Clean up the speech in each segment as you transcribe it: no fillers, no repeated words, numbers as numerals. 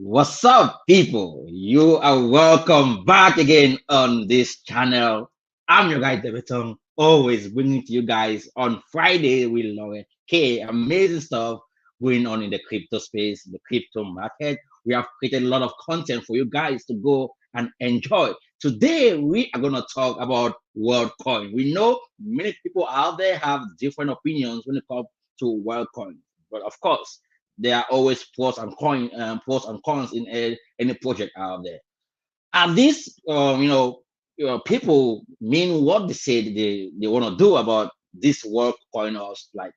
What's up, people? You are welcome back again on this channel. I'm your guy, Debeton, always bringing to you guys on Friday with Lauren K. Amazing stuff going on in the crypto space, the crypto market. We have created a lot of content for you guys to go and enjoy. Today, we are going to talk about Worldcoin. We know many people out there have different opinions when it comes to Worldcoin, but of course, there are always pros and cons in any project out there. Are these people mean what they say they want to do about this world coin, or like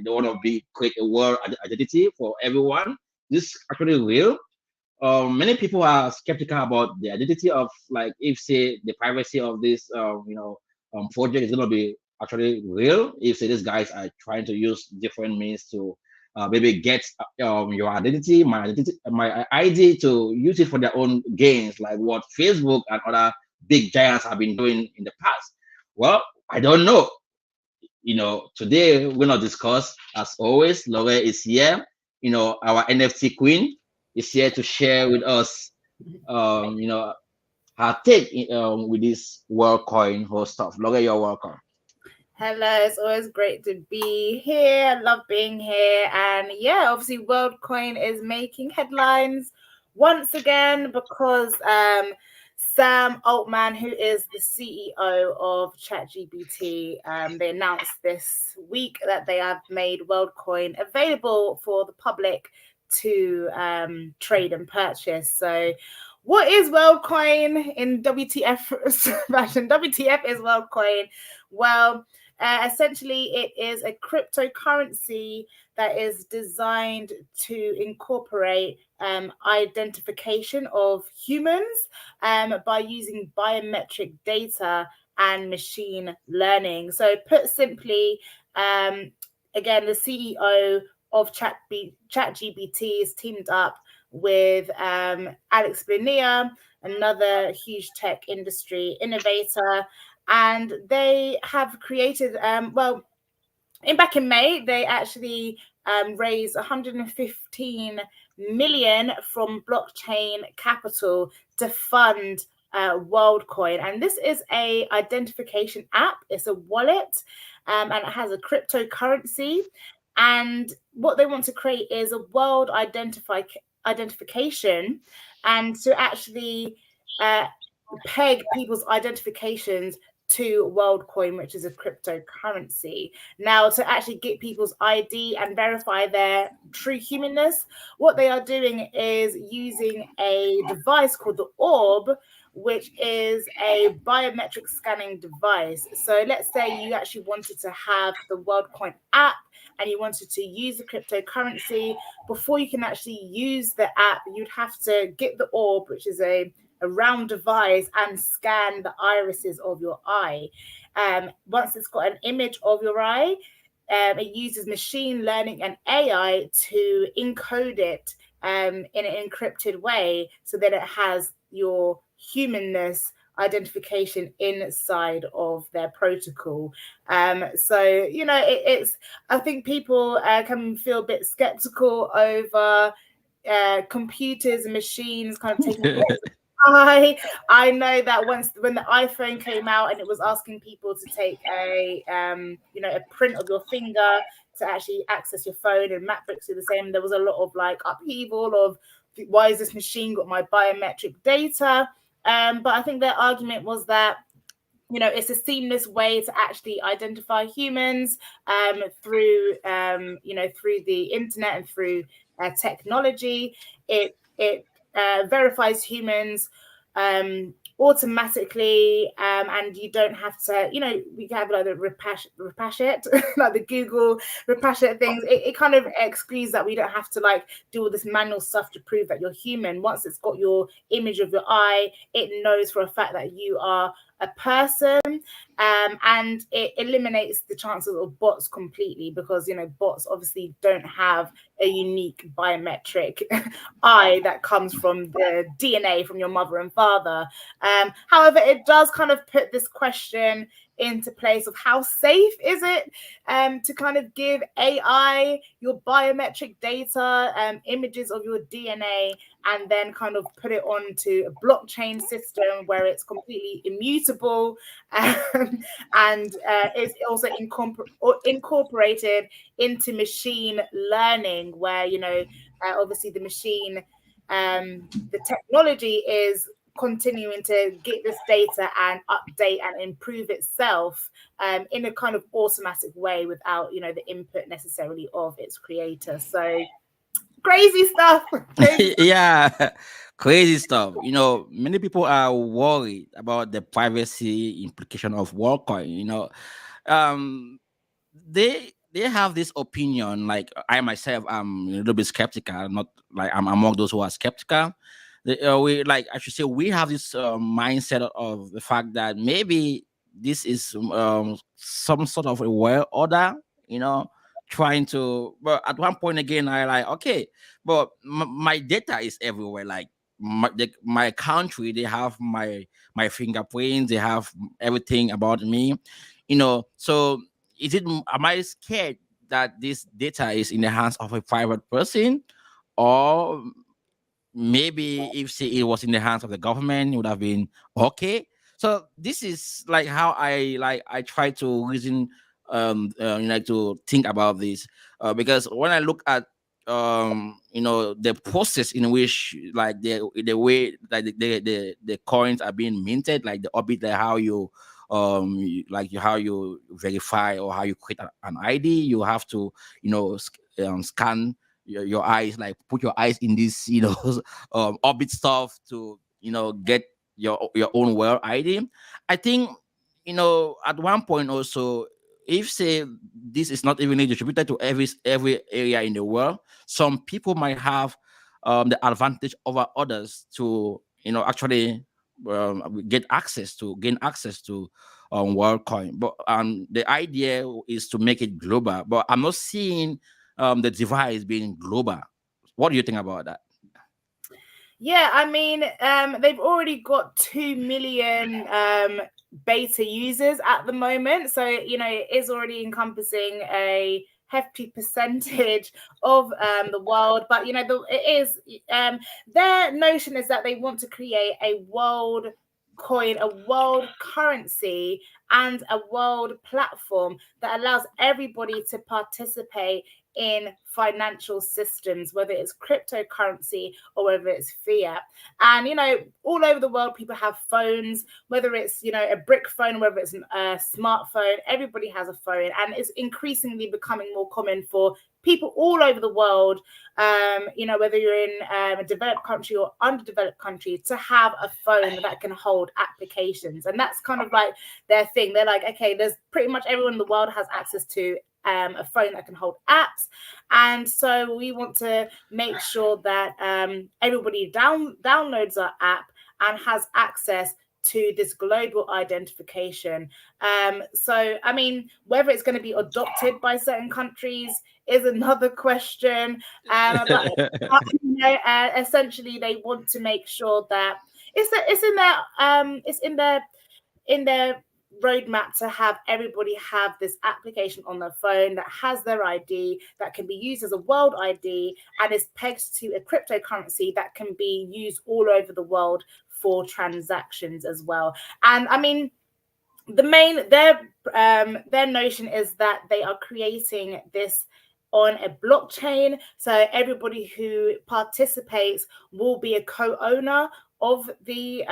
they want to be create a world identity for everyone? This actually real? Many people are skeptical about the identity of, like, if say the privacy of this project is going to be actually real. If say these guys are trying to use different means to maybe get your identity, my ID, to use it for their own gains, like what Facebook and other big giants have been doing in the past. Well, I don't know. Today we're gonna discuss, as always. Laura is here. Our NFT queen is here to share with us, her take with this Worldcoin whole stuff. Laura, you're welcome. Hello, it's always great to be here. I love being here. And yeah, obviously Worldcoin is making headlines once again because Sam Altman, who is the CEO of ChatGPT, they announced this week that they have made Worldcoin available for the public to trade and purchase. So what is Worldcoin in WTF fashion? WTF is Worldcoin. Well, essentially, it is a cryptocurrency that is designed to incorporate identification of humans by using biometric data and machine learning. So put simply, again, the CEO of ChatGPT is teamed up with Alex Blania, another huge tech industry innovator, and they have created, back in May, they actually raised 115 million from blockchain capital to fund Worldcoin. And this is a identification app. It's a wallet, and it has a cryptocurrency. And what they want to create is a world identification, and to actually peg people's identifications to Worldcoin, which is a cryptocurrency. Now, to actually get people's ID and verify their true humanness, what they are doing is using a device called the Orb, which is a biometric scanning device. So let's say you actually wanted to have the Worldcoin app and you wanted to use the cryptocurrency. Before you can actually use the app, you'd have to get the Orb, which is a round device, and scan the irises of your eye. Once it's got an image of your eye, it uses machine learning and AI to encode it in an encrypted way so that it has your humanness identification inside of their protocol. So, it's, I think people can feel a bit skeptical over computers and machines kind of taking I know that when the iPhone came out and it was asking people to take a print of your finger to actually access your phone, and MacBooks do the same, there was a lot of like upheaval of why is this machine got my biometric data? But I think their argument was that it's a seamless way to actually identify humans through the internet and through technology. It verifies humans automatically, and you don't have to, we have like the repash it, like the Google repash it things. It kind of excludes that we don't have to like do all this manual stuff to prove that you're human. Once it's got your image of your eye, it knows for a fact that you are a person, and it eliminates the chances of bots completely, because bots obviously don't have a unique biometric eye that comes from the DNA from your mother and father. However, it does kind of put this question into place of how safe is it to kind of give AI your biometric data, images of your DNA, and then kind of put it onto a blockchain system where it's completely immutable, and is also incorporated into machine learning, where obviously the machine, the technology is continuing to get this data and update and improve itself in a kind of automatic way without the input necessarily of its creator. So crazy stuff. Yeah, crazy stuff. Many people are worried about the privacy implication of Worldcoin. Um, they have this opinion. Like I myself, I'm a little bit skeptical. Not like I'm among those who are skeptical. We like I should say we have this mindset of the fact that maybe this is some sort of a world order. Trying to. But at one point again, I like okay, but my data is everywhere. Like my country, they have my fingerprints, they have everything about me. So am I scared that this data is in the hands of a private person, or maybe if say it was in the hands of the government, it would have been okay. So this is like how I try to reason, like to think about this, because when I look at the process in which like the way like the coins are being minted, like the orbit, like how you how you verify or how you create an ID. You have to scan your eyes, like put your eyes in this orbit stuff to get your own world ID. I think at one point also, if say this is not evenly distributed to every area in the world, some people might have the advantage over others to actually gain access to Worldcoin. But the idea is to make it global. But I'm not seeing the device being global. What do you think about that? Yeah, I mean, they've already got 2 million beta users at the moment. So, it is already encompassing a hefty percentage of the world. But, their notion is that they want to create a world coin, a world currency, and a world platform that allows everybody to participate in financial systems, whether it's cryptocurrency or whether it's fiat. And all over the world, people have phones, whether it's a brick phone, whether it's a smartphone. Everybody has a phone, and it's increasingly becoming more common for people all over the world, whether you're in a developed country or underdeveloped country, to have a phone that can hold applications. And that's kind of like their thing. They're like, okay, there's pretty much everyone in the world has access to a phone that can hold apps, and so we want to make sure that everybody downloads our app and has access to this global identification. So I mean, whether it's going to be adopted by certain countries is another question. But essentially, they want to make sure that it's in their roadmap to have everybody have this application on their phone that has their ID, that can be used as a world ID, and is pegged to a cryptocurrency that can be used all over the world for transactions as well. And I mean, their notion is that they are creating this on a blockchain, so everybody who participates will be a co-owner of the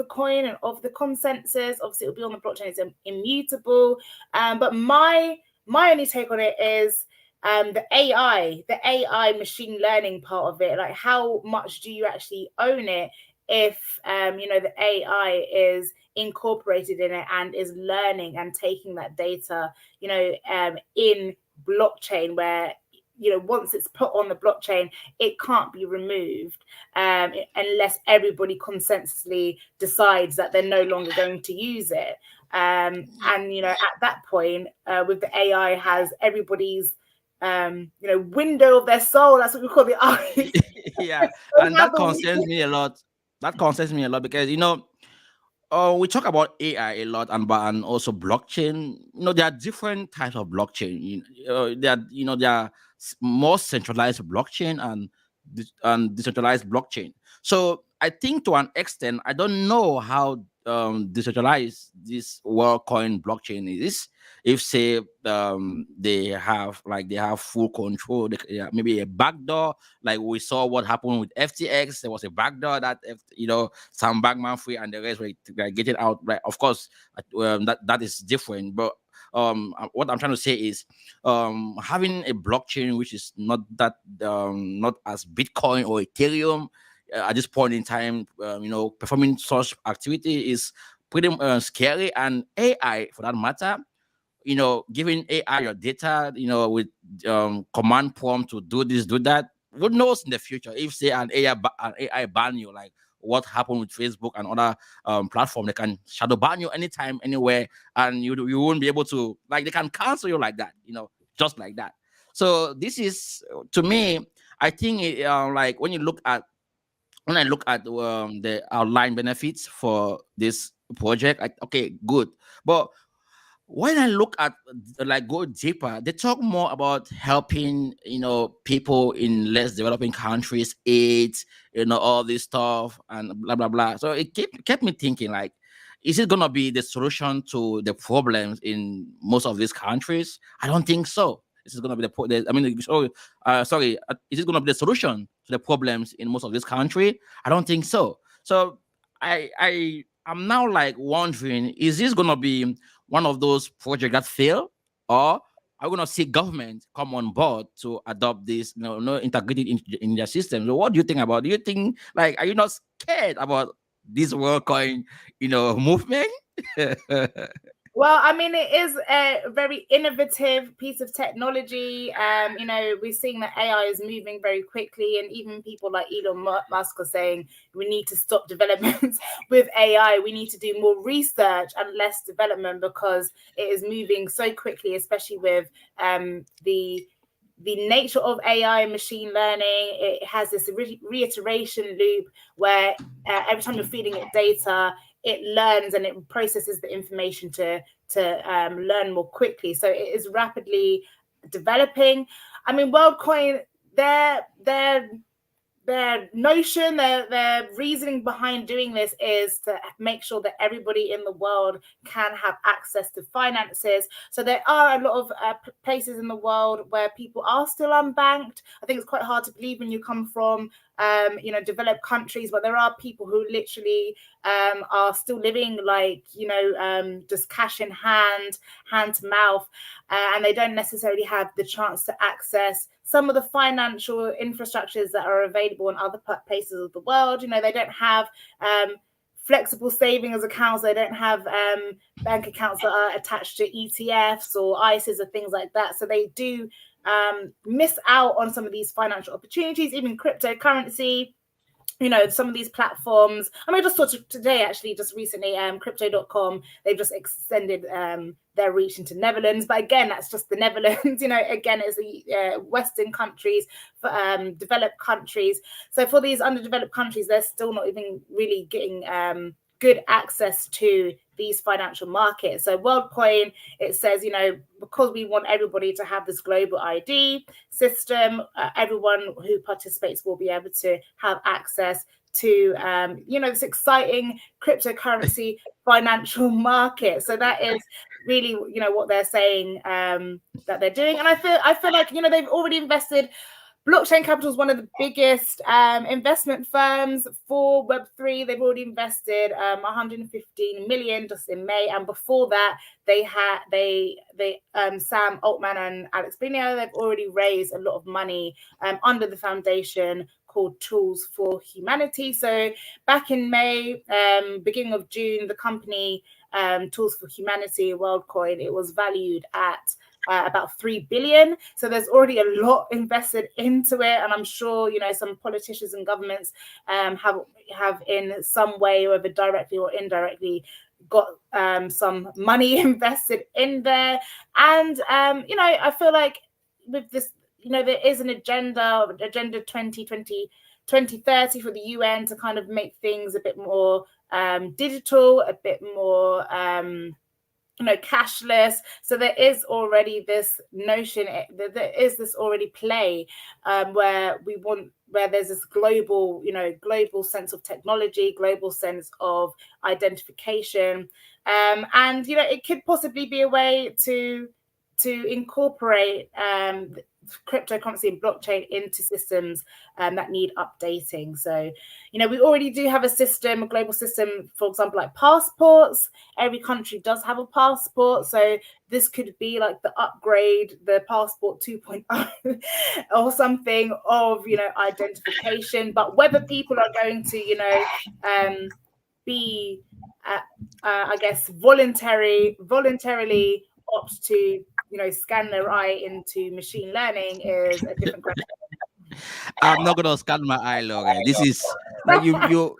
coin and of the consensus. Obviously, it'll be on the blockchain; it's immutable. But my only take on it is the AI machine learning part of it. Like, how much do you actually own it if the AI is incorporated in it and is learning and taking that data, in blockchain, where once it's put on the blockchain, it can't be removed unless everybody consensusly decides that they're no longer going to use it. And at that point, with the AI, has everybody's window of their soul. That's what we call the eyes. Yeah, and that concerns me a lot. That concerns me a lot because we talk about AI a lot and also blockchain. There are different types of blockchain. There are more centralized blockchain and decentralized blockchain. So I think to an extent, I don't know how decentralized this Worldcoin blockchain is. If say they have full control, maybe a backdoor, like we saw what happened with FTX. There was a backdoor that Sam Bankman-Fried and the rest were getting out. Right, of course, that is different. But what I'm trying to say is having a blockchain which is not as Bitcoin or Ethereum at this point in time, performing such activity is pretty scary. And AI, for that matter, giving AI your data, with command prompt to do this, do that. Who knows in the future if say an AI ban you, like what happened with Facebook and other platform, they can shadow ban you anytime, anywhere, and you won't be able to, like, they can cancel you like that, just like that. So this is, to me, I think like when I look at the outline benefits for this project, okay, good. But when I look at, like, go deeper, they talk more about helping, people in less developing countries, AIDS, all this stuff and blah blah blah. So it kept me thinking, like, is it gonna be the solution to the problems in most of these countries? I don't think so. This is gonna be is it gonna be the solution to the problems in most of this country? I don't think so. So I'm now like wondering, is this gonna be one of those projects that fail, or are we going to see government come on board to adopt this, integrated in their system? So what do you think about? Do you think, like, are you not scared about this Worldcoin, movement? Well, I mean, it is a very innovative piece of technology. We're seeing that AI is moving very quickly, and even people like Elon Musk are saying we need to stop developments with AI. We need to do more research and less development because it is moving so quickly, especially with the nature of AI and machine learning. It has this reiteration loop where every time you're feeding it data, it learns and it processes the information to learn more quickly. So it is rapidly developing. I mean, Worldcoin, their notion, their reasoning behind doing this is to make sure that everybody in the world can have access to finances. So there are a lot of places in the world where people are still unbanked. I think it's quite hard to believe when you come from developed countries, but there are people who literally are still living like, just cash in hand to mouth, and they don't necessarily have the chance to access some of the financial infrastructures that are available in other places of the world. They don't have flexible savings accounts. They don't have bank accounts that are attached to ETFs or ISAs or things like that. So they do miss out on some of these financial opportunities, even cryptocurrency. Some of these platforms. I mean, I just saw today, actually, just recently, crypto.com, they've just extended their reach into Netherlands. But again, that's just the Netherlands. Again, it's the Western countries, developed countries. So for these underdeveloped countries, they're still not even really getting good access to these financial markets. So Worldcoin, it says, because we want everybody to have this global ID system, everyone who participates will be able to have access to, this exciting cryptocurrency financial market. So that is really, what they're saying that they're doing. And I feel like, they've already invested. Blockchain Capital is one of the biggest investment firms for Web3. They've already invested 115 million just in May, and before that, Sam Altman and Alex Blino, they've already raised a lot of money under the foundation called Tools for Humanity. So back in May, beginning of June, the company Tools for Humanity, Worldcoin, it was valued at about 3 billion. So there's already a lot invested into it, and I'm sure some politicians and governments have in some way, whether directly or indirectly, got some money invested in there. And I feel like with this, there is an agenda 2030 for the UN to kind of make things a bit more digital, a bit more cashless. So there is already this notion, there is this already play where there's this global sense of technology, global sense of identification, and it could possibly be a way to incorporate cryptocurrency and blockchain into systems that need updating. So, we already do have a global system, for example, like passports. Every country does have a passport. So this could be like the upgrade, the passport 2.0 or something of, identification. But whether people are going to, be, I guess, voluntarily opt to scan their eye into machine learning is a different question. I'm not gonna scan my eye, Lore. This is like you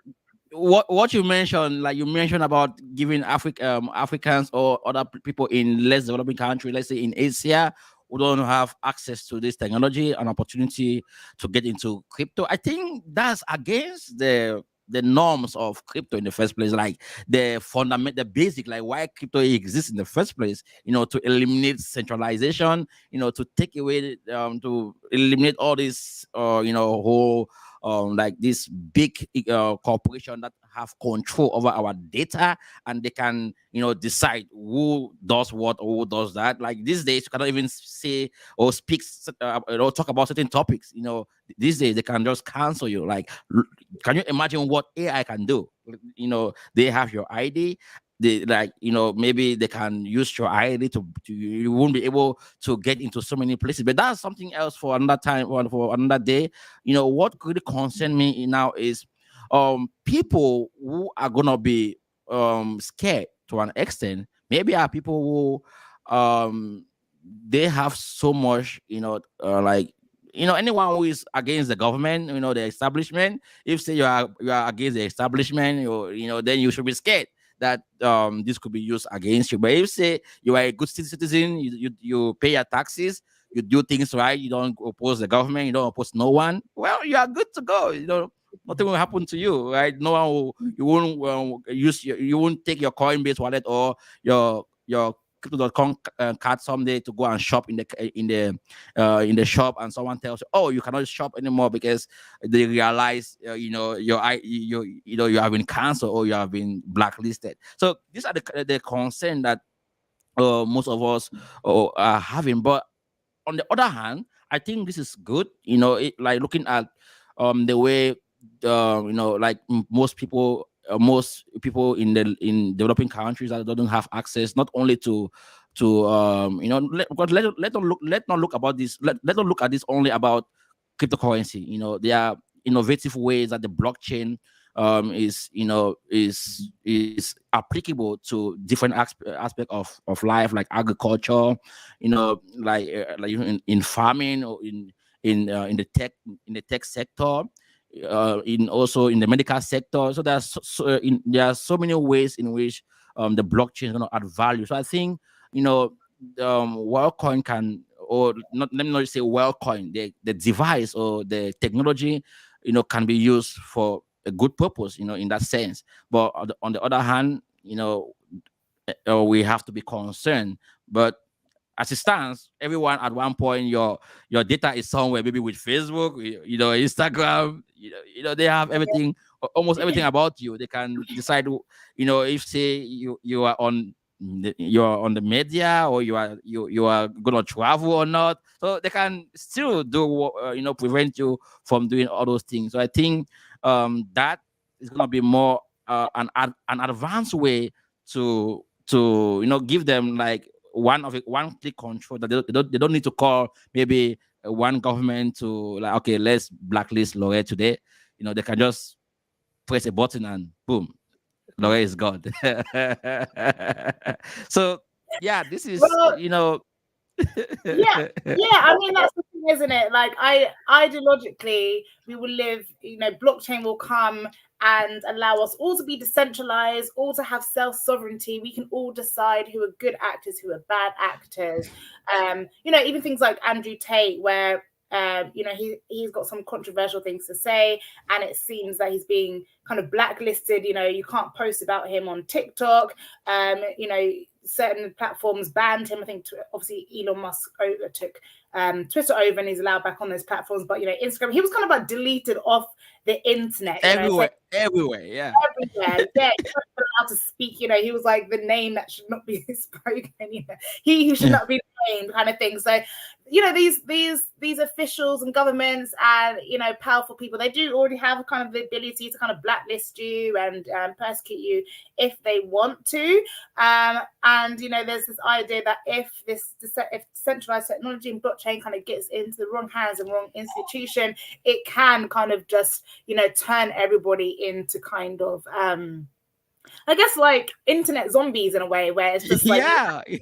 what you mentioned, like you mentioned about giving Africans or other people in less developing countries, let's say in Asia, who don't have access to this technology, an opportunity to get into crypto. I think that's against the norms of crypto in the first place, like the fundament, the basic, like why crypto exists in the first place, to eliminate centralization, to take away, to eliminate all this, whole, like this big corporation that have control over our data, and they can, decide who does what or who does that. Like these days, you cannot even say or speak, talk about certain topics. These days they can just cancel you. Like, can you imagine what AI can do? They have your ID. They, like, maybe they can use your ID to you won't be able to get into so many places. But that's something else for another time or for another day. What really concern me now is people who are gonna be scared to an extent. Maybe are people who they have so much, like, anyone who is against the government, the establishment. If say you are against the establishment, then you should be scared that this could be used against you. But if say you are a good citizen, you pay your taxes, you do things right, you don't oppose the government, you don't oppose no one, well, you are good to go. Nothing will happen to you, right? No one will, you won't you won't take your Coinbase wallet or your crypto.com card someday to go and shop in the shop, and someone tells you, oh, you cannot shop anymore because they realize you have been canceled or you have been blacklisted. So these are the concern that most of us are having. But on the other hand, I think this is good. Like looking at the way like most people in developing countries that don't have access not only to let not look about this. Let not look at this only about cryptocurrency. There are innovative ways that the blockchain is applicable to different aspect of life, like agriculture, like in farming, or in the tech sector, in also in the medical sector. So there are so many ways in which the blockchain is going to add value. So I think Worldcoin can, or not, let me not say Worldcoin, the device or the technology, can be used for a good purpose, in that sense. But on the other hand, we have to be concerned. But as it stands, everyone at one point, your data is somewhere, maybe with Facebook, Instagram, they have everything, almost everything about you. They can decide, if say you are on the media, or you are gonna travel or not. So they can still do prevent you from doing all those things. So I think that is gonna be more an advanced way to give them like one click control, that they don't need to call maybe one government to, like, okay, let's blacklist Lore today. They can just press a button and boom, Lore is gone. So yeah, this is Well, yeah, I mean, that's the thing, isn't it? Like, ideologically, we will live, blockchain will come and allow us all to be decentralized, all to have self-sovereignty. We can all decide who are good actors, who are bad actors. Even things like Andrew Tate, where he's got some controversial things to say, and it seems that he's being kind of blacklisted. You can't post about him on TikTok. Certain platforms banned him. I think obviously Elon Musk took Twitter over, and he's allowed back on those platforms. But Instagram, he was kind of like deleted off the internet. Everywhere, yeah. Everywhere, yeah. He wasn't allowed to speak. He was like the name that should not be spoken. He should not be named, kind of thing. So, these officials and governments and powerful people, they do already have kind of the ability to kind of blacklist you and persecute you if they want to. And there's this idea that if centralized technology and blockchain kind of gets into the wrong hands and wrong institution, it can kind of just turn everybody into kind of I guess like internet zombies in a way, where it's just like you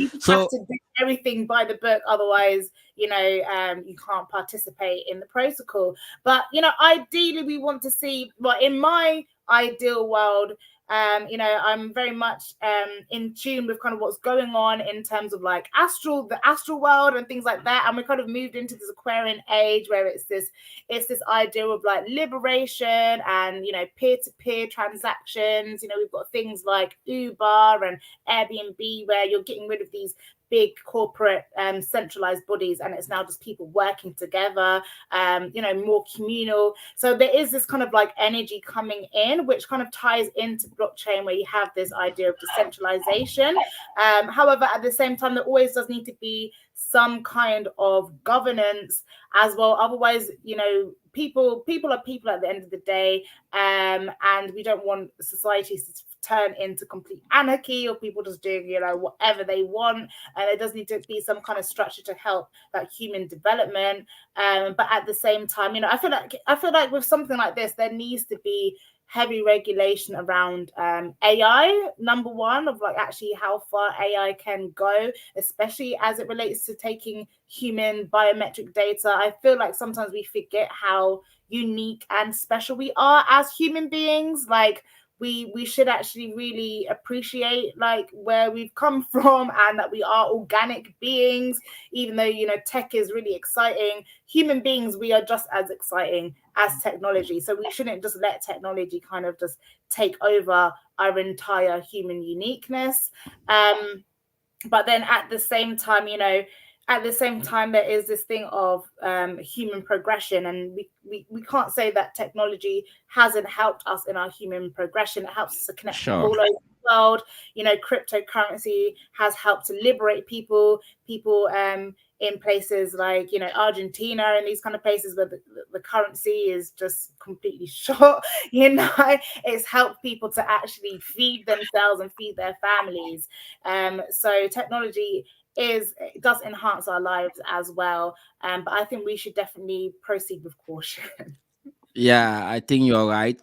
just have to do everything by the book, otherwise you can't participate in the protocol. But ideally we want to see, in my ideal world, I'm very much in tune with kind of what's going on in terms of like the astral world and things like that. And we kind of moved into this Aquarian age where it's this idea of like liberation and peer-to-peer transactions. We've got things like Uber and Airbnb where you're getting rid of these big corporate centralized bodies, and it's now just people working together, more communal. So there is this kind of like energy coming in, which kind of ties into blockchain, where you have this idea of decentralization. However, at the same time, there always does need to be some kind of governance as well. Otherwise, people are people at the end of the day, and we don't want societies to turn into complete anarchy or people just doing whatever they want. And there does need to be some kind of structure to help that human development. But at the same time, I feel like with something like this, there needs to be heavy regulation around AI, number one, of like actually how far AI can go, especially as it relates to taking human biometric data. I feel like sometimes we forget how unique and special we are as human beings. Like we should actually really appreciate like where we've come from, and that we are organic beings. Even though tech is really exciting, human beings, we are just as exciting as technology. So we shouldn't just let technology kind of just take over our entire human uniqueness. But then at the same time, there is this thing of human progression, and we can't say that technology hasn't helped us in our human progression. It helps us to connect all over the world. Cryptocurrency has helped to liberate people in places like Argentina and these kind of places where the currency is just completely short. It's helped people to actually feed themselves and feed their families. So technology does enhance our lives as well, but I think we should definitely proceed with caution. Yeah, I think you're right.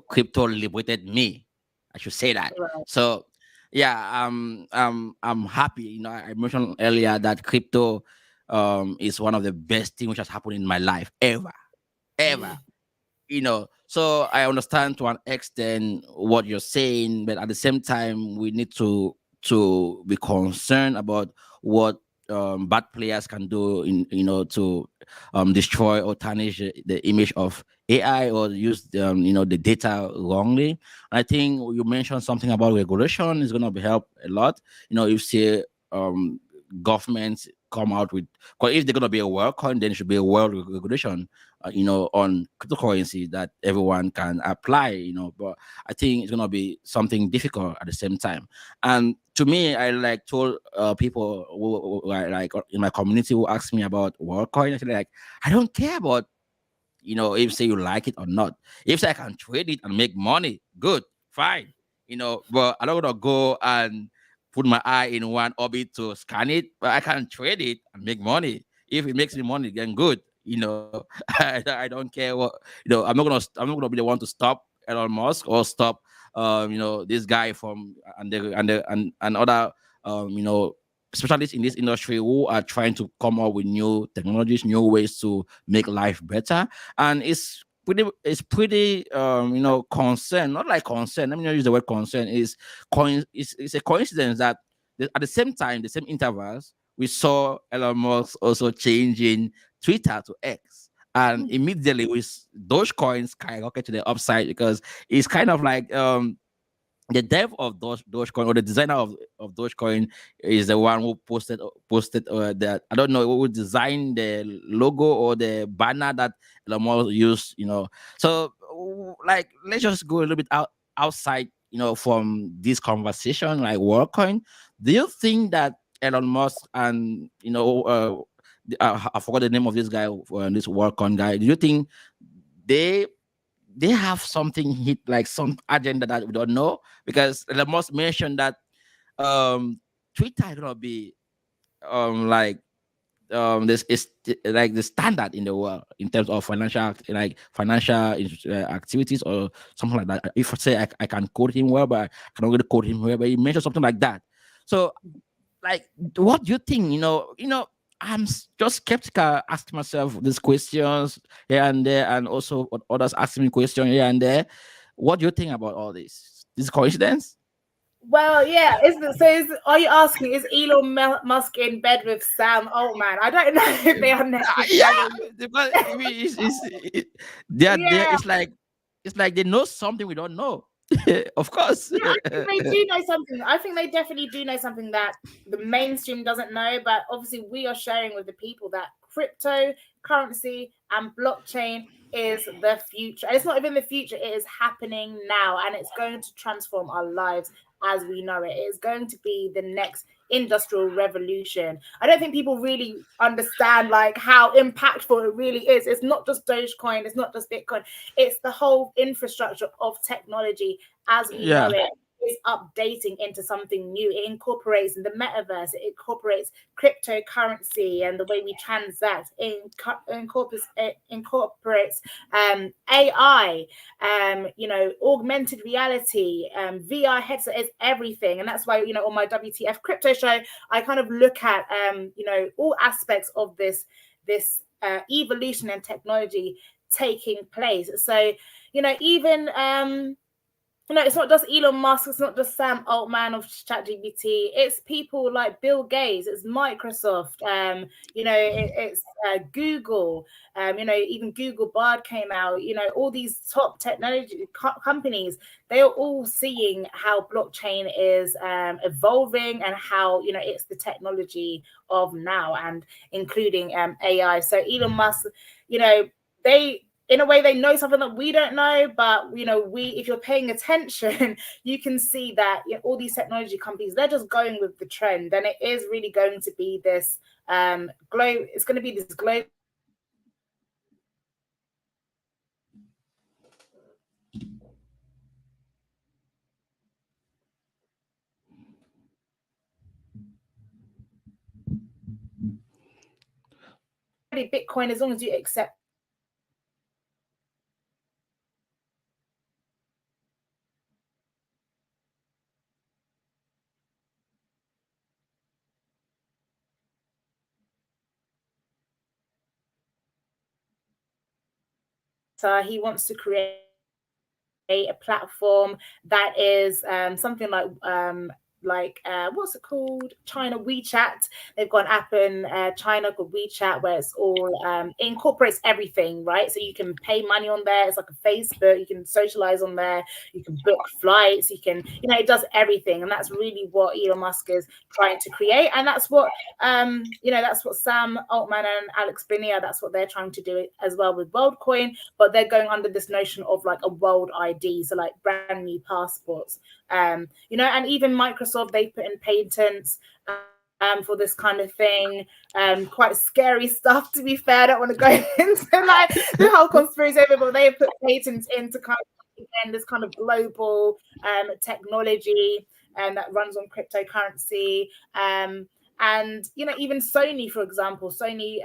Crypto liberated me, I should say that. Right. So yeah, I'm happy. I mentioned earlier that crypto is one of the best things which has happened in my life ever. So I understand to an extent what you're saying, but at the same time we need to be concerned about what bad players can do to destroy or tarnish the image of AI, or use the data wrongly. I think you mentioned something about regulation is going to help a lot. If say governments come out with, because if they're going to be a Worldcoin, then it should be a world regulation on cryptocurrency that everyone can apply. But I think it's going to be something difficult at the same time. And to me, I like told people who like in my community who ask me about Worldcoin, I say like, I don't care about if say you like it or not. If say I can trade it and make money, good, fine. But I don't want to go and put my eye in one orbit to scan it, but I can trade it and make money. If it makes me money, then good. I don't care what. I'm not gonna be the one to stop Elon Musk or stop this guy from and other specialists in this industry who are trying to come up with new technologies, new ways to make life better. And it's pretty concern, not like concern. Let me not use the word concern. It's a coincidence that at the same time, the same intervals, we saw Elon Musk also changing Twitter to X. And immediately with Dogecoin skyrocket to the upside because it's kind of like the dev of Dogecoin or the designer of Dogecoin is the one who posted that, I don't know who designed the logo or the banner that Elon Musk used, So like let's just go a little bit outside, from this conversation, like Worldcoin. Do you think that Elon Musk and I forgot the name of this guy, this Worldcoin guy. Do you think they have something hit, like some agenda that we don't know? Because Elon Musk mentioned that Twitter is gonna be this is like the standard in the world in terms of financial activities or something like that. If I say I can quote him well, but I cannot really quote him well, but he mentioned something like that. So like, what do you think? I'm just skeptical, asking myself these questions here and there, and also others asking me questions here and there. What do you think about all this? This coincidence? Well, yeah. Are you asking, is Elon Musk in bed with Sam Altman? I don't know if they are necessarily. Yeah, because I mean, it's like they know something we don't know. Of course. Yeah, I think they do know something. I think they definitely do know something that the mainstream doesn't know. But obviously, we are sharing with the people that cryptocurrency and blockchain is the future. And it's not even the future, it is happening now, and it's going to transform our lives as we know it. It is going to be the next industrial revolution. I don't think people really understand like how impactful it really is. It's not just Dogecoin, it's not just Bitcoin, it's the whole infrastructure of technology as we know it is updating into something new. It incorporates the metaverse, it incorporates cryptocurrency and the way we transact. It incorporates AI, augmented reality, VR headset, is everything. And that's why, on my WTF crypto show, I kind of look at, all aspects of this evolution and technology taking place. So, even it's not just Elon Musk, it's not just Sam Altman of ChatGPT, it's people like Bill Gates, it's Microsoft, it's Google, even Google Bard came out, all these top technology companies, they are all seeing how blockchain is evolving and how, it's the technology of now, and including AI. So Elon Musk, they, in a way, they know something that we don't know, but if you're paying attention, you can see that all these technology companies, they're just going with the trend, and it is really going to be this it's going to be this global Bitcoin, as long as you accept. He wants to create a platform that is something like what's it called? China WeChat. They've got an app in China called WeChat where it's all it incorporates everything, right? So you can pay money on there. It's like a Facebook. You can socialize on there. You can book flights. You can, it does everything, and that's really what Elon Musk is trying to create, and that's what that's what Sam Altman and Alex Bernier, that's what they're trying to do as well with Worldcoin, but they're going under this notion of like a world ID, so like brand new passports. And even Microsoft, they put in patents for this kind of thing. Quite scary stuff, to be fair. I don't want to go into like the whole conspiracy over, but they put patents into kind of, again, this kind of global technology that runs on cryptocurrency. And even Sony, for example, Sony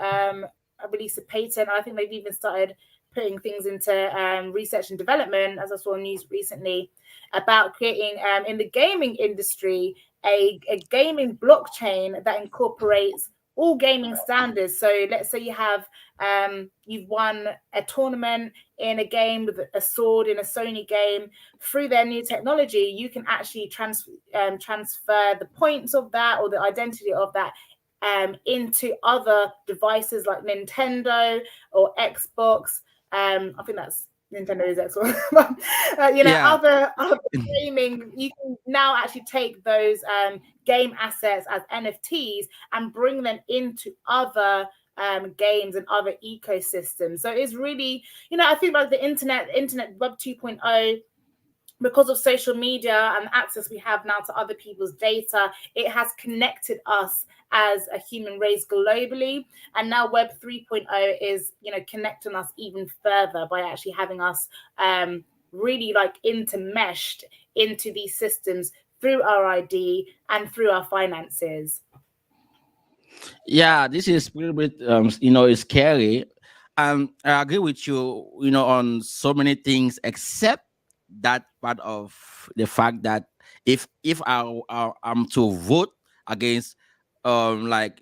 released a patent. I think they've even started putting things into research and development, as I saw news recently, about creating in the gaming industry a gaming blockchain that incorporates all gaming standards. So let's say you have you've won a tournament in a game with a sword in a Sony game. Through their new technology, you can actually transfer the points of that or the identity of that into other devices like Nintendo or Xbox. I think that's Nintendo is Xbox. Other gaming. You can now actually take those game assets as NFTs and bring them into other games and other ecosystems. So it's really, I think like the internet Web 2.0, because of social media and access we have now to other people's data, it has connected us as a human race globally. And now Web 3.0 is, connecting us even further by actually having us really like intermeshed into these systems through our ID and through our finances. Yeah, this is a little bit, it's scary. I agree with you, on so many things, except that part of the fact that if I'm to vote against, like,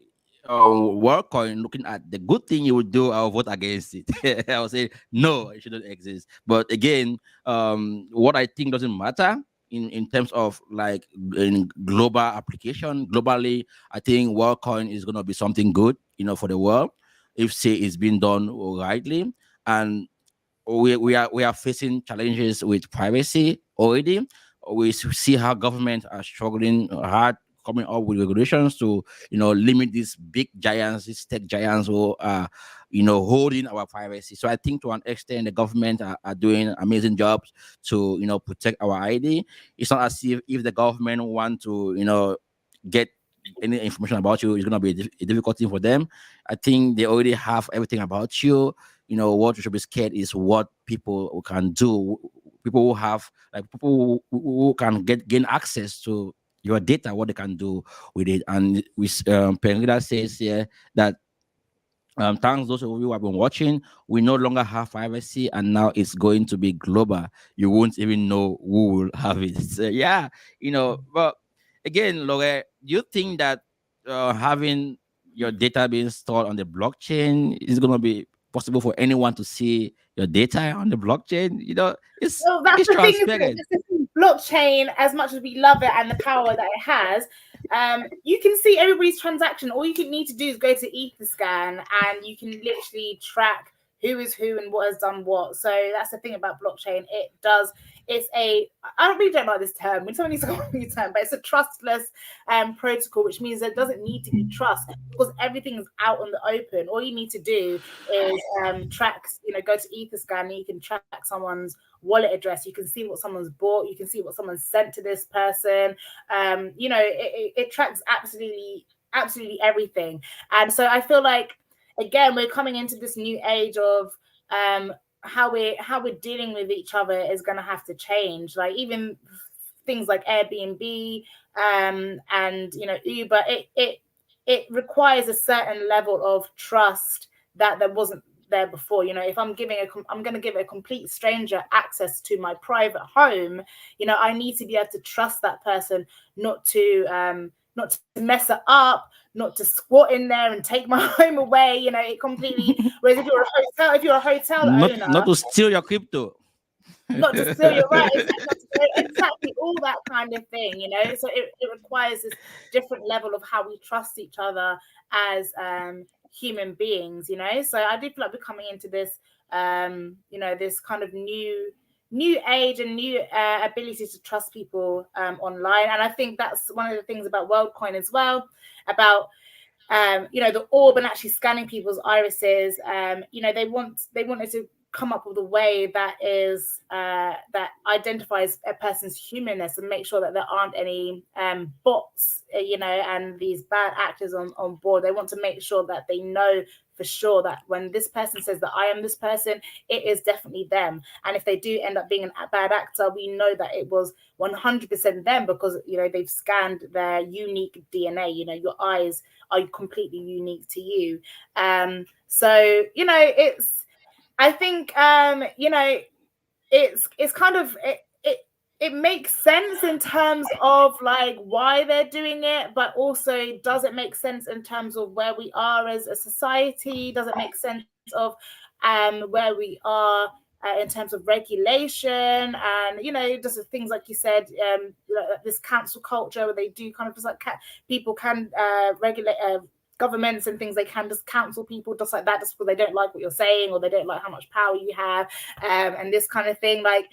Worldcoin, looking at the good thing you would do, I'll vote against it. I'll say no, it shouldn't exist. But again, what I think doesn't matter in terms of like in global application globally. I think Worldcoin is going to be something good, for the world, if say it's being done rightly. And we are facing challenges with privacy already. We see how governments are struggling hard coming up with regulations to limit these big giants, these tech giants who are holding our privacy. So I think to an extent the government are doing amazing jobs to protect our ID. It's not as if the government want to get any information about you, it's going to be a difficult thing for them. I think they already have everything about you. What you should be scared is what people can do. People who have, like, people who can gain access to your data, what they can do with it. And with Penrida says here that thanks those of you who have been watching, we no longer have privacy, and now it's going to be global. You won't even know who will have it. So, yeah, but again, Lore, do you think that having your data being stored on the blockchain is going to be possible for anyone to see your data on the blockchain? It's that's the transparent. thing. Blockchain, as much as we love it and the power that it has, you can see everybody's transaction. All you need to do is go to Etherscan, and you can literally track who is who and what has done what. So that's the thing about blockchain. I really don't like this term. When someone needs to call me a term, but it's a trustless protocol, which means there doesn't need to be trust because everything is out on the open. All you need to do is track, go to Etherscan, and you can track someone's wallet address. You can see what someone's bought. You can see what someone sent to this person. It tracks absolutely everything. And so I feel like, again, we're coming into this new age of how we're dealing with each other is going to have to change. Like even things like Airbnb and Uber, it requires a certain level of trust that there wasn't there before. If I'm going to give a complete stranger access to my private home, I need to be able to trust that person not to mess it up, not to squat in there and take my home away. It completely. Whereas if you're a hotel owner, not to steal your crypto. Not to steal your right, exactly all that kind of thing, So it requires this different level of how we trust each other as human beings, So I do feel like we're coming into this, this kind of new age and new ability to trust people online. And I think that's one of the things about Worldcoin as well, about the orb and actually scanning people's irises. They wanted to come up with a way that is that identifies a person's humanness and make sure that there aren't any bots, and these bad actors on board. They want to make sure that they know for sure that when this person says that I am this person, it is definitely them. And if they do end up being a bad actor, we know that it was 100% them because they've scanned their unique DNA. Your eyes are completely unique to you. So it's. I think it's kind of it makes sense in terms of like why they're doing it, but also does it make sense in terms of where we are as a society? Does it make sense of where we are in terms of regulation and just things like you said, this cancel culture where they do kind of just like people can regulate governments and things, they can just cancel people just like that, just because they don't like what you're saying or they don't like how much power you have, and this kind of thing. Like,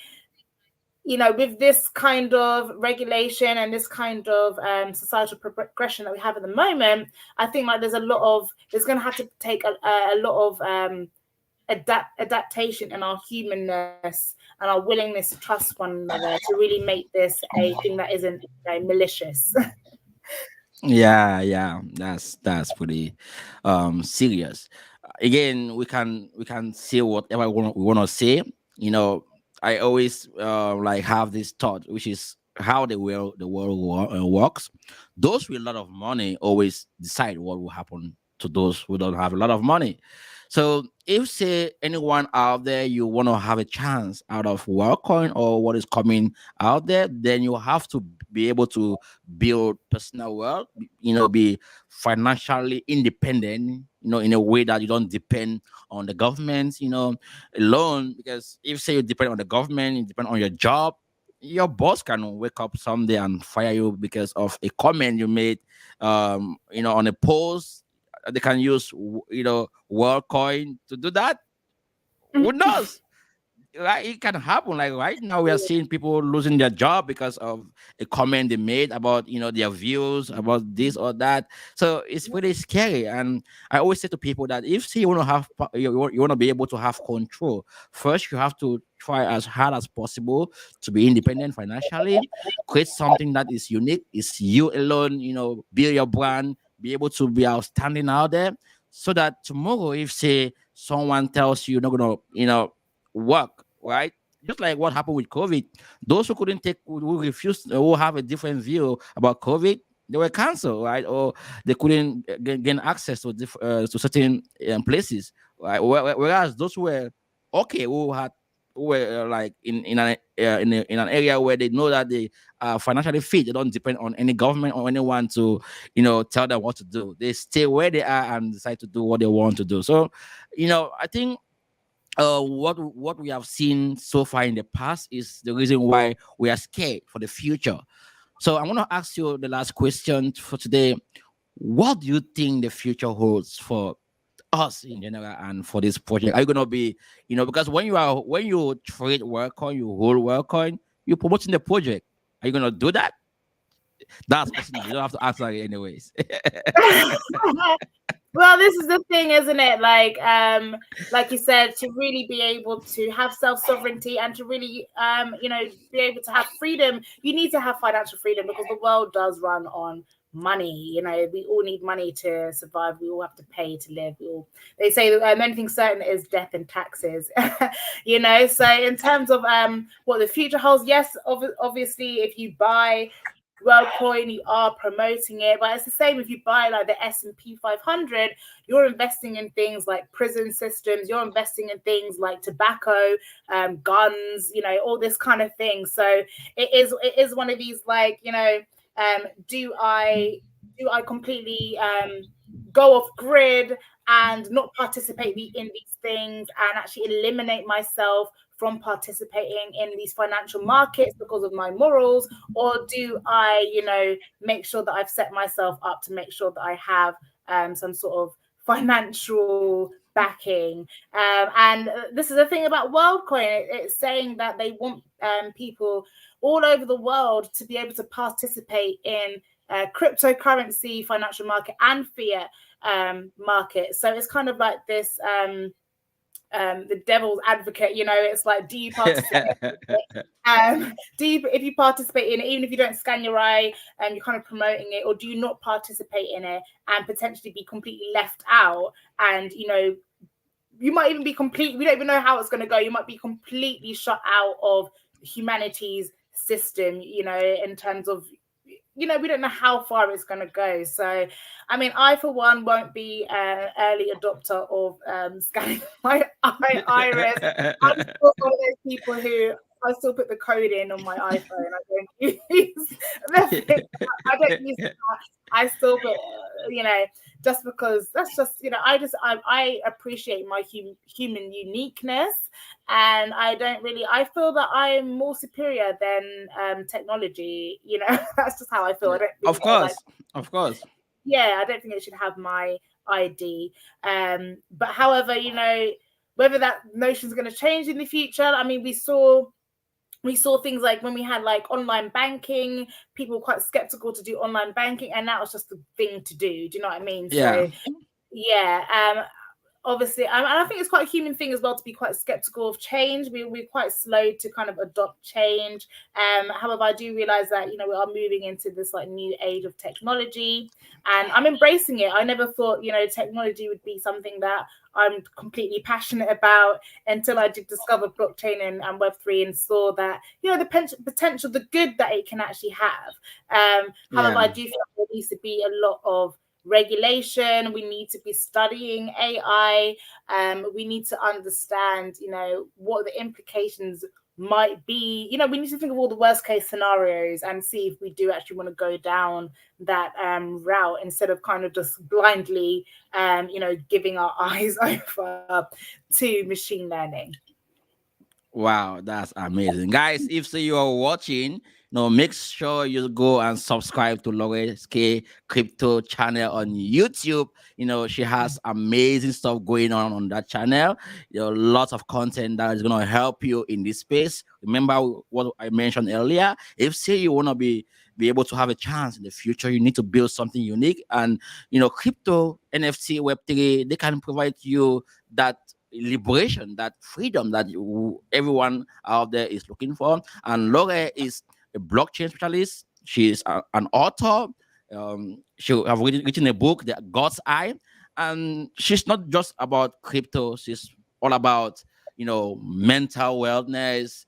you know, with this kind of regulation and this kind of societal progression that we have at the moment, I think like there's going to have to take a lot of adaptation in our humanness and our willingness to trust one another to really make this a thing that isn't, you know, malicious. Yeah, that's pretty serious. Again, we can say whatever we want to say. You know, I always like have this thought, which is how the world works. Those with a lot of money always decide what will happen to those who don't have a lot of money. So if say anyone out there you want to have a chance out of Worldcoin or what is coming out there, then you have to be able to build personal wealth, you know, be financially independent, you know, in a way that you don't depend on the government, you know, alone. Because if say you depend on the government, you depend on your job, your boss can wake up someday and fire you because of a comment you made, you know, on a post. They can use, you know, Worldcoin to do that. Who knows? Right, it can happen. Like right now, we are seeing people losing their job because of a comment they made about, you know, their views about this or that. So it's really scary. And I always say to people that if say you want to have you want to be able to have control, first you have to try as hard as possible to be independent financially, create something that is unique, is you alone. You know, build your brand, be able to be outstanding out there, so that tomorrow, if say someone tells you you're not gonna, you know, work, right? Just like what happened with COVID. Those who couldn't take, who refused, who have a different view about COVID, they were canceled, right? Or they couldn't gain access to certain places, right? Whereas those who were okay, who were like in an area where they know that they are financially fit, they don't depend on any government or anyone to, you know, tell them what to do. They stay where they are and decide to do what they want to do. So, you know, I think what we have seen so far in the past is the reason why we are scared for the future. So I want to ask you the last question for today. What do you think the future holds for us in general and for this project? Are you gonna be, you know, because when you trade Worldcoin, you hold Worldcoin, you're promoting the project. Are you gonna do that? That's personal. You don't have to answer it anyways. Well, this is the thing, isn't it? Like you said, to really be able to have self-sovereignty and to really, you know, be able to have freedom, you need to have financial freedom, because the world does run on money. You know, we all need money to survive. We all have to pay to live. They say the only thing certain is death and taxes. You know, so in terms of what the future holds, yes, obviously, if you buy Worldcoin, you are promoting it, but it's the same if you buy like the S&P 500, you're investing in things like prison systems, you're investing in things like tobacco, guns, you know, all this kind of thing. So it is one of these, like, you know, do I completely go off grid and not participate in these things and actually eliminate myself from participating in these financial markets because of my morals? Or do I, you know, make sure that I've set myself up to make sure that I have some sort of financial backing? And this is the thing about Worldcoin. It's saying that they want people all over the world to be able to participate in cryptocurrency, financial market, and fiat market. So it's kind of like this the devil's advocate, you know. It's like, do you participate? If you participate in it, even if you don't scan your eye and you're kind of promoting it, or do you not participate in it and potentially be completely left out? And, you know, you might even be we don't even know how it's going to go. You might be completely shut out of humanity's system, you know, in terms of, you know, we don't know how far it's going to go. So, I mean, I, for one, won't be an early adopter of scanning my iris. I'm still one of those people who I still put the code in on my iPhone. I don't use that. I still put, you know, just because that's just, you know, I appreciate my human uniqueness, and I feel that I'm more superior than technology, you know. That's just how I feel. I don't really of course. Yeah, I don't think it should have my ID. But however, you know, whether that notion is going to change in the future, I mean, we saw things like when we had like online banking, people were quite skeptical to do online banking, and that was just the thing to do. Do you know what I mean? Yeah. So yeah, obviously, and I think it's quite a human thing as well to be quite skeptical of change. We're quite slow to kind of adopt change. However, I do realize that, you know, we are moving into this like new age of technology, and I'm embracing it. I never thought, you know, technology would be something that I'm completely passionate about until I did discover blockchain and Web3 and saw that, you know, the potential, the good that it can actually have. However, I do feel there needs to be a lot of regulation. We need to be studying AI. We need to understand, you know, what the implications might be. You know, we need to think of all the worst case scenarios and see if we do actually want to go down that route instead of kind of just blindly, you know, giving our eyes over to machine learning. Wow, that's amazing, guys. If you are watching, make sure you go and subscribe to Laura's K Crypto channel on YouTube. She has amazing stuff going on that channel. Lots of content that is gonna help you in this space. Remember what I mentioned earlier. If you wanna be able to have a chance in the future, you need to build something unique. And crypto, NFT, Web3, they can provide you that liberation, that freedom that everyone out there is looking for. And Laura is a blockchain specialist. She is an author. She have written a book, The God's Eye, and she's not just about crypto. She's all about mental wellness,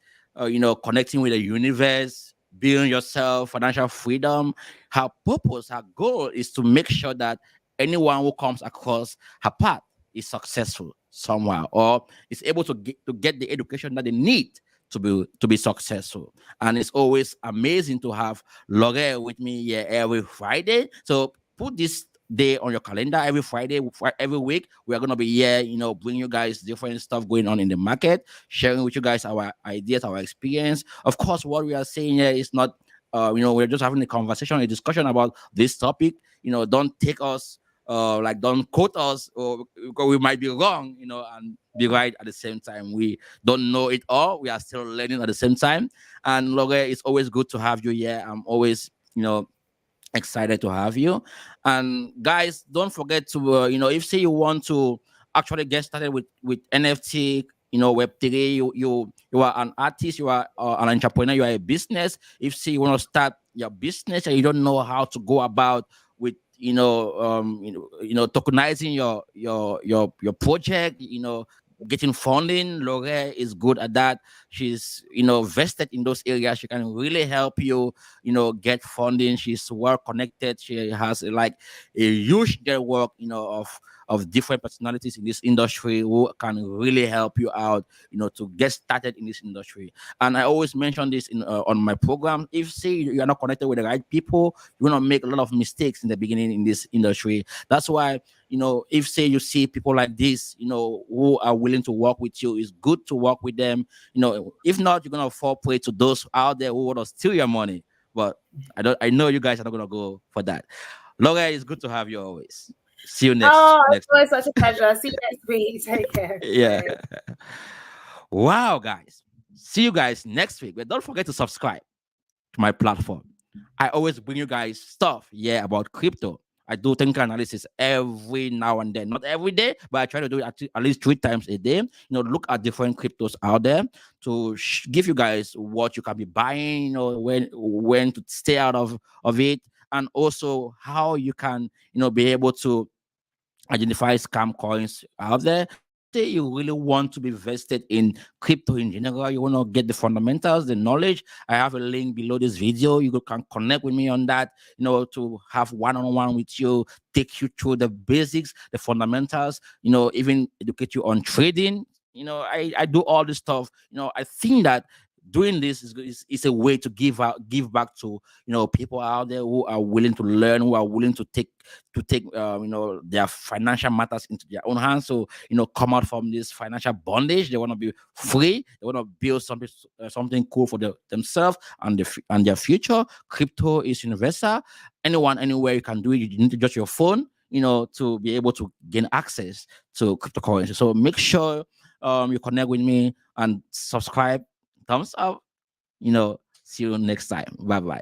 connecting with the universe, building yourself, financial freedom. Her purpose, her goal is to make sure that anyone who comes across her path is successful somewhere, or is able to get the education that they need to be successful. And it's always amazing to have Laura with me here every Friday. So put this day on your calendar. Every Friday, every week, we are going to be here, bring you guys different stuff going on in the market, sharing with you guys our ideas, our experience. Of course, what we are saying here is not we're just having a conversation, a discussion about this topic. Don't take us don't quote us, or because we might be wrong, and be right at the same time. We don't know it all. We are still learning at the same time. And Laura, it's always good to have you here. I'm always, excited to have you. And guys, don't forget to, if you want to actually get started with NFT, Web3, you are an artist, you are an entrepreneur, you are a business. If you want to start your business and you don't know how to go about with tokenizing your project, getting funding, Laura is good at that. She's vested in those areas. She can really help you get funding. She's well connected. She has like a huge network of different personalities in this industry who can really help you out to get started in this industry. And I always mention this on my program. If you are not connected with the right people, you're gonna make a lot of mistakes in the beginning in this industry. That's why if you see people like this, who are willing to work with you, it's good to work with them. If not, you're gonna fall prey to those out there who want to steal your money. But I know you guys are not gonna go for that. Laura, it's good to have you always. See you next. It's always such a pleasure. See you next week. Take care. Yeah. Wow, guys. See you guys next week. But don't forget to subscribe to my platform. I always bring you guys stuff, about crypto. I do technical analysis every now and then. Not every day, but I try to do it at least 3 times a day. Look at different cryptos out there to give you guys what you can be buying, when to stay out of it, and also how you can, be able to identify scam coins out there. Say you really want to be vested in crypto in general, you want to get the fundamentals, the knowledge, I have a link below this video. You can connect with me on that, to have one-on-one with you, take you through the basics, the fundamentals, even educate you on trading. I do all this stuff. I think that doing this is a way to give back to people out there who are willing to learn, who are willing to take their financial matters into their own hands. So come out from this financial bondage. They want to be free. They want to build something cool for themselves and their future. Crypto is universal, anyone, anywhere you can do it. You need to just your phone, to be able to gain access to cryptocurrency. So make sure you connect with me and subscribe, thumbs up. See you next time. Bye bye.